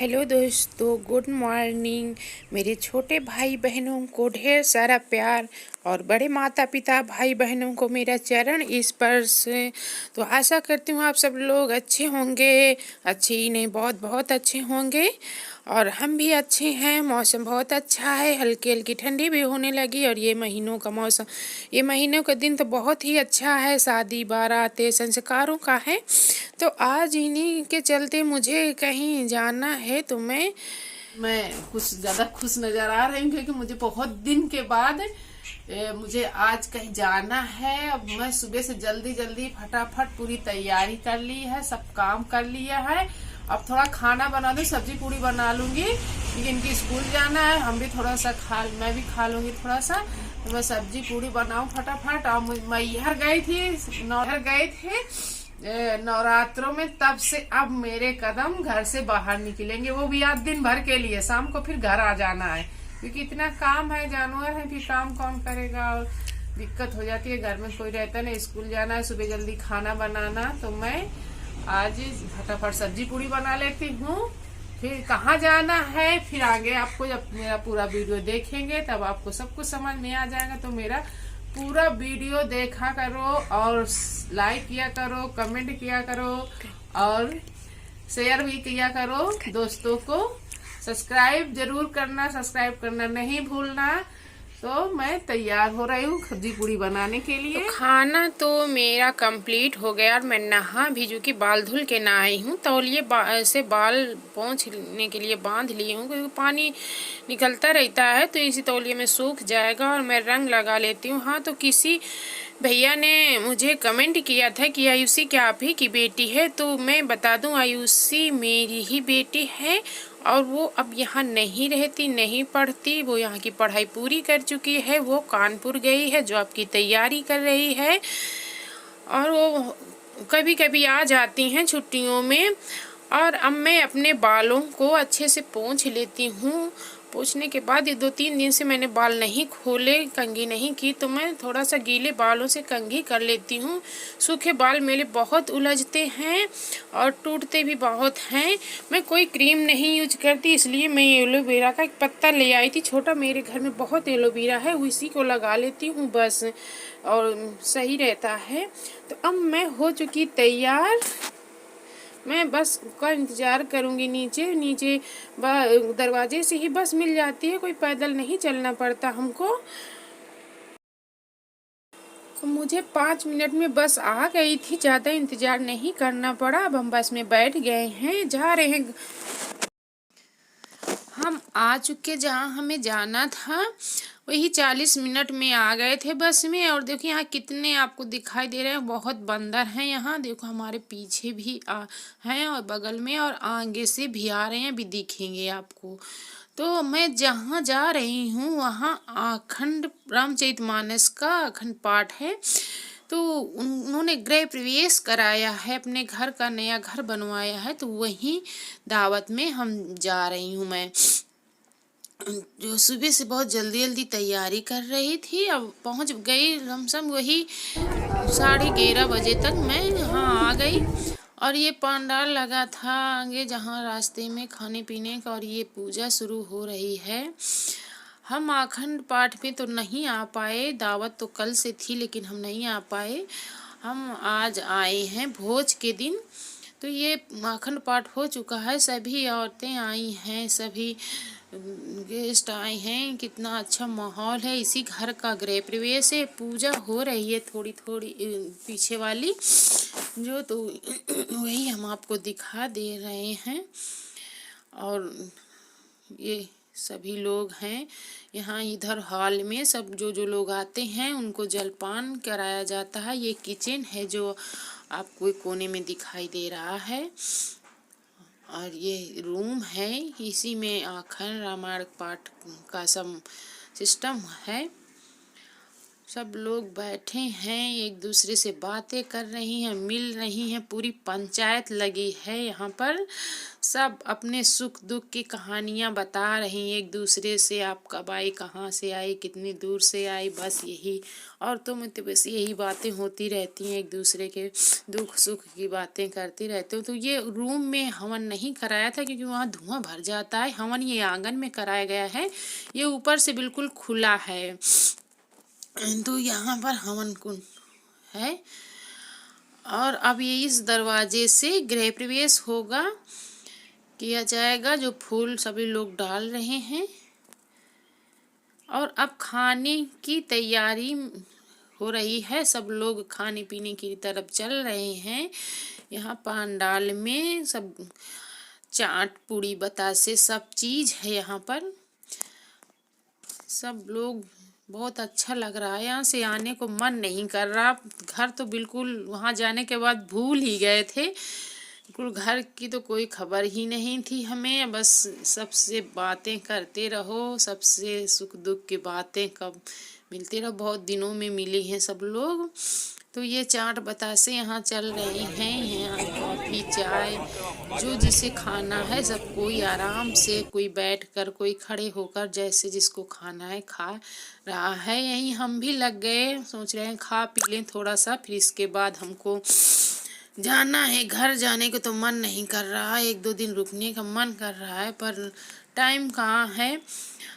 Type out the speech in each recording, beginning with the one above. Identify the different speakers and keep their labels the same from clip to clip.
Speaker 1: Hello दोस्तों, good morning. मेरे छोटे भाई बहनों को ढेर सारा प्यार और बड़े माता पिता भाई बहनों को मेरा चरण स्पर्श। तो आशा करती हूँ आप सब लोग अच्छे होंगे, अच्छे ही नहीं बहुत बहुत अच्छे होंगे। और हम भी अच्छे हैं। मौसम बहुत अच्छा है, हल्की हल्की ठंडी भी होने लगी। और ये महीनों का मौसम, ये महीनों का दिन तो बहुत ही अच्छा है, शादी बारातें संस्कारों का है। तो आज इन्हीं के चलते मुझे कहीं जाना है। तो मैं कुछ ज़्यादा खुश नज़र आ रही हूँ क्योंकि मुझे बहुत दिन के बाद मुझे आज कहीं जाना है। अब मैं सुबह से जल्दी जल्दी फटाफट पूरी तैयारी कर ली है, सब काम कर लिया है। अब थोड़ा खाना बना दूँ, सब्जी पूरी बना लूँगी क्योंकि इनकी स्कूल जाना है। हम भी थोड़ा सा मैं भी खा लूँगी थोड़ा सा। तो मैं सब्जी पूरी बनाऊँ फटाफट। और मैहर गई थी, नौहर गए थे नवरात्रों में, तब से अब मेरे कदम घर से बाहर निकलेंगे, वो भी आज दिन भर के लिए। शाम को फिर घर आ जाना है क्योंकि इतना काम है, जानवर है, फिर काम कौन करेगा और दिक्कत हो जाती है। घर में कोई रहता नहीं, स्कूल जाना है, सुबह जल्दी खाना बनाना। तो मैं आज फटाफट सब्जी पूरी बना लेती हूँ। फिर कहाँ जाना है फिर आगे आपको जब मेरा पूरा वीडियो देखेंगे तब आपको सब कुछ समझ में आ जाएगा। तो मेरा पूरा वीडियो देखा करो और लाइक किया करो, कमेंट किया करो और शेयर भी किया करो दोस्तों को। सब्सक्राइब जरूर करना, सब्सक्राइब करना नहीं भूलना। तो मैं तैयार हो रही हूँ सब्जी पूरी बनाने के लिए। तो खाना तो मेरा कंप्लीट हो गया और मैं नहा भी चूँकि बाल धुल के नहाई हूँ। तौलिए से बाल पोंछने के लिए बांध ली हूँ क्योंकि पानी निकलता रहता है, तो इसी तौलिए में सूख जाएगा। और मैं रंग लगा लेती हूँ। हाँ, तो किसी भैया ने मुझे कमेंट किया था कि आयुषी क्या आप ही की बेटी है। तो मैं बता दूं, आयुषी मेरी ही बेटी है और वो अब यहाँ नहीं रहती, नहीं पढ़ती। वो यहाँ की पढ़ाई पूरी कर चुकी है, वो कानपुर गई है, जॉब की तैयारी कर रही है। और वो कभी कभी आ जाती हैं छुट्टियों में। और अब मैं अपने बालों को अच्छे से पोंछ लेती हूँ। पोंछने के बाद ये 2-3 दिन से मैंने बाल नहीं खोले, कंघी नहीं की, तो मैं थोड़ा सा गीले बालों से कंघी कर लेती हूँ। सूखे बाल मेरे बहुत उलझते हैं और टूटते भी बहुत हैं। मैं कोई क्रीम नहीं यूज करती, इसलिए मैं एलोवेरा का एक पत्ता ले आई थी छोटा, मेरे घर में बहुत एलोवेरा है, उसी को लगा लेती हूँ बस, और सही रहता है। तो अब मैं हो चुकी तैयार। मैं बस का इंतज़ार करूँगी। नीचे नीचे दरवाजे से ही बस मिल जाती है, कोई पैदल नहीं चलना पड़ता हमको। तो मुझे 5 मिनट में बस आ गई थी, ज़्यादा इंतज़ार नहीं करना पड़ा। अब हम बस में बैठ गए हैं, जा रहे हैं। हम आ चुके जहाँ हमें जाना था, वही 40 मिनट में आ गए थे बस में। और देखिए यहाँ कितने आपको दिखाई दे रहे हैं, बहुत बंदर हैं यहाँ। देखो हमारे पीछे भी हैं और बगल में और आगे से भी आ रहे हैं, भी दिखेंगे आपको। तो मैं जहाँ जा रही हूँ वहाँ अखंड रामचरितमानस का अखंड पाठ है। तो उन्होंने गृह प्रवेश कराया है, अपने घर का नया घर बनवाया है, तो वहीं दावत में हम जा रही हूँ। मैं जो सुबह से बहुत जल्दी जल्दी तैयारी कर रही थी, अब पहुंच गई लमसम वही 11:30 बजे तक मैं यहाँ आ गई। और ये पंडाल लगा था आगे जहाँ रास्ते में खाने पीने का, और ये पूजा शुरू हो रही है। हम अखंड पाठ में तो नहीं आ पाए, दावत तो कल से थी लेकिन हम नहीं आ पाए। हम आज आए हैं भोज के दिन। तो ये अखंड पाठ हो चुका है, सभी औरतें आई हैं, सभी गेस्ट आए हैं। कितना अच्छा माहौल है, इसी घर का गृह प्रवेश है। पूजा हो रही है थोड़ी थोड़ी पीछे वाली जो, तो वही हम आपको दिखा दे रहे हैं। और ये सभी लोग हैं यहाँ, इधर हॉल में सब जो जो लोग आते हैं उनको जलपान कराया जाता है। ये किचन है जो आपको एक कोने में दिखाई दे रहा है, और ये रूम है, इसी में अखंड रामायण पाठ का सब सिस्टम है। सब लोग बैठे हैं, एक दूसरे से बातें कर रही हैं, मिल रही हैं, पूरी पंचायत लगी है यहाँ पर। सब अपने सुख दुख की कहानियाँ बता रही हैं एक दूसरे से। आप कब आई, कहाँ से आई, कितनी दूर से आई, बस यही। औरतों में तो बस यही बातें होती रहती हैं, एक दूसरे के दुख सुख की बातें करती रहते हो। तो ये रूम में हवन नहीं कराया था क्योंकि वहाँ धुआं भर जाता है। हवन ये आंगन में कराया गया है, ये ऊपर से बिल्कुल खुला है। तो यहाँ पर हवन कुंड है और अब ये इस दरवाजे से गृह प्रवेश होगा, किया जाएगा। जो फूल सभी लोग डाल रहे हैं और अब खाने की तैयारी हो रही है। सब लोग खाने पीने की तरफ चल रहे हैं। यहाँ पंडाल में सब चाट पूड़ी बतासे सब चीज़ है। यहाँ पर सब लोग, बहुत अच्छा लग रहा है। यहाँ से आने को मन नहीं कर रहा। घर तो बिल्कुल वहाँ जाने के बाद भूल ही गए थे। बिल्कुल घर की तो कोई खबर ही नहीं थी हमें। बस सबसे बातें करते रहो, सबसे सुख दुख की बातें कब मिलते रहो। बहुत दिनों में मिली हैं सब लोग। तो ये चाट बतासे यहाँ चल रही हैं। यहाँ कॉफ़ी चाय जो जिसे खाना है सब कोई आराम से, कोई बैठकर, कोई खड़े होकर, जैसे जिसको खाना है खा रहा है। यहीं हम भी लग गए, सोच रहे हैं खा पी लें थोड़ा सा, फिर इसके बाद हमको जाना है। घर जाने को तो मन नहीं कर रहा, एक दो दिन रुकने का मन कर रहा है, पर टाइम कहाँ है।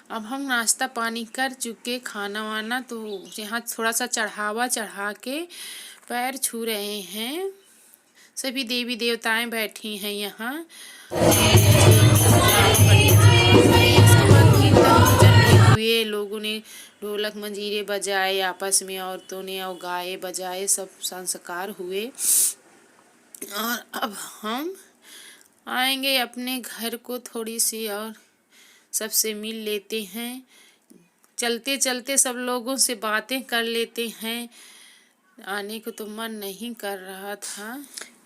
Speaker 1: अब हम नाश्ता पानी कर चुके, खाना वाना, तो यहाँ थोड़ा सा चढ़ावा चढ़ा के पैर छू रहे हैं। सभी देवी देवताएं बैठी हैं यहाँ। हुए लोगों ने ढोलक मंजीरे बजाए, आपस में औरतों ने और गाए बजाए, सब संस्कार हुए। और अब हम आएंगे अपने घर को, थोड़ी सी और सबसे मिल लेते हैं। चलते चलते सब लोगों से बातें कर लेते हैं। आने को तो मन नहीं कर रहा था।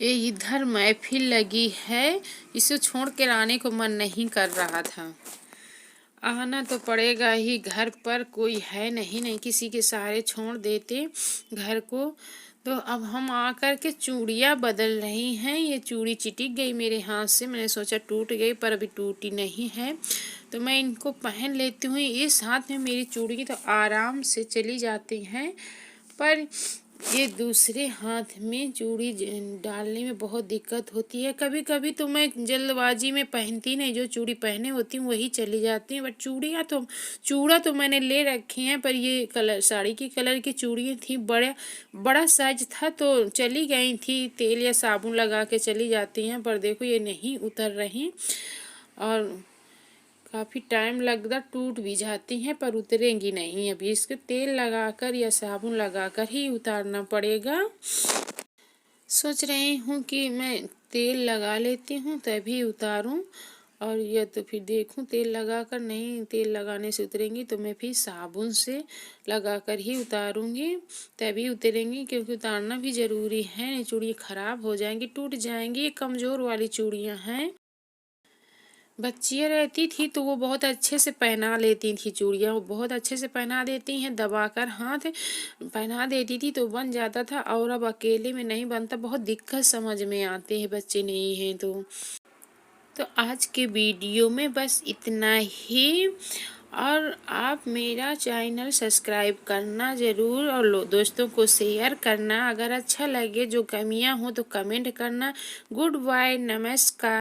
Speaker 1: ये इधर महफिल लगी है, इसे छोड़ कर आने को मन नहीं कर रहा था। आना तो पड़ेगा ही, घर पर कोई है नहीं किसी के सहारे छोड़ देते घर को। तो अब हम आकर के चूड़ियाँ बदल रही हैं। ये चूड़ी चिटिक गई मेरे हाथ से, मैंने सोचा टूट गई, पर अभी टूटी नहीं है। तो मैं इनको पहन लेती हूँ। इस हाथ में मेरी चूड़ी तो आराम से चली जाती हैं, पर ये दूसरे हाथ में चूड़ी डालने में बहुत दिक्कत होती है। कभी कभी तो मैं जल्दबाजी में पहनती नहीं, जो चूड़ी पहने होती हूँ वही चली जाती हैं। बट चूड़ा तो मैंने ले रखे हैं, पर ये कलर, साड़ी की कलर की चूड़ियाँ थी, बड़ा साइज था तो चली गई थी। तेल या साबुन लगा के चली जाती हैं, पर देखो ये नहीं उतर रही और काफ़ी टाइम लगता, टूट भी जाती हैं पर उतरेंगी नहीं। अभी इसको तेल लगाकर या साबुन लगाकर ही उतारना पड़ेगा। सोच रही हूँ कि मैं तेल लगा लेती हूँ तभी उतारूँ, और यह तो फिर देखूँ तेल लगाकर, नहीं तेल लगाने से उतरेंगी तो मैं फिर साबुन से लगाकर ही उतारूँगी, तभी उतरेंगी। क्योंकि उतारना भी ज़रूरी है, चूड़ियाँ ख़राब हो जाएंगी, टूट जाएंगी। ये कमज़ोर वाली चूड़ियाँ हैं। बच्चियाँ रहती थी तो वो बहुत अच्छे से पहना लेती थी चूड़ियाँ, वो बहुत अच्छे से पहना देती हैं, दबाकर हाथ पहना देती थी तो बन जाता था। और अब अकेले में नहीं बनता, बहुत दिक्कत समझ में आते हैं, बच्चे नहीं हैं तो आज के वीडियो में बस इतना ही। और आप मेरा चैनल सब्सक्राइब करना ज़रूर, और दोस्तों को शेयर करना। अगर अच्छा लगे, जो कमियां हो तो कमेंट करना। गुड बाय, नमस्कार।